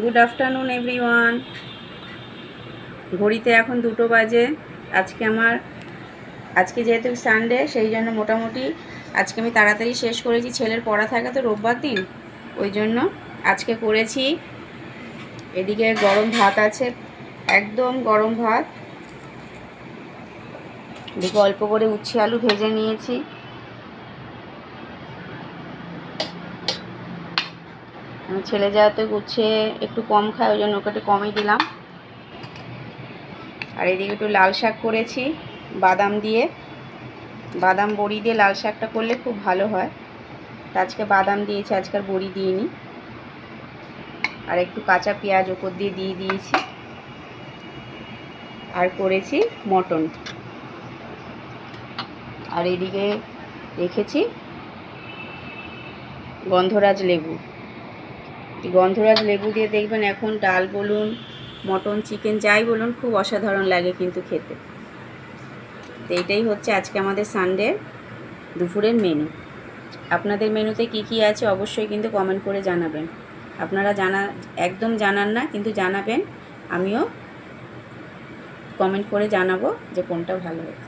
Good afternoon everyone. ঘড়িতে এখন 2টো বাজে। আজকে যেহেতু সানডে, সেই জন্য মোটামুটি আজকে আমি তাড়াতাড়ি শেষ করেছি। ছেলের পড়া থাকে তো রোববার দিন, ওই জন্য আজকে করেছি। এদিকে গরম ভাত আছে, একদম গরম ভাত। এদিকে অল্প করে উচ্ছে আলু ভেজে নিয়েছি। ছেলে যাতে উচ্ছে একটু কম খায়, ওই জন্য ওকে একটু কমই দিলাম। আর এদিকে একটু লাল শাক করেছি বাদাম দিয়ে, বাদাম বড়ি দিয়ে লাল শাকটা করলে খুব ভালো হয়। তা আজকে বাদাম দিয়েছি, আজকাল বড়ি দিইনি। আর একটু কাঁচা পেঁয়াজ ওপর দিয়ে দিয়েছি। আর করেছি মটন। আর এদিকে রেখেছি গন্ধরাজ লেবু। গন্ধরাজ লেবু দিয়ে দেখবেন এখন ডাল বলুন, মটন, চিকেন যাই বলুন, খুব অসাধারণ লাগে কিন্তু খেতে। তো এইটাই হচ্ছে আজকে আমাদের সানডে দুপুরের মেনু। আপনাদের মেনুতে কি কি আছে অবশ্যই কিন্তু কমেন্ট করে জানাবেন। আপনারা একদম জানান না, কিন্তু জানাবেন। আমিও কমেন্ট করে জানাবো যে কোনটা ভালো হয়েছে।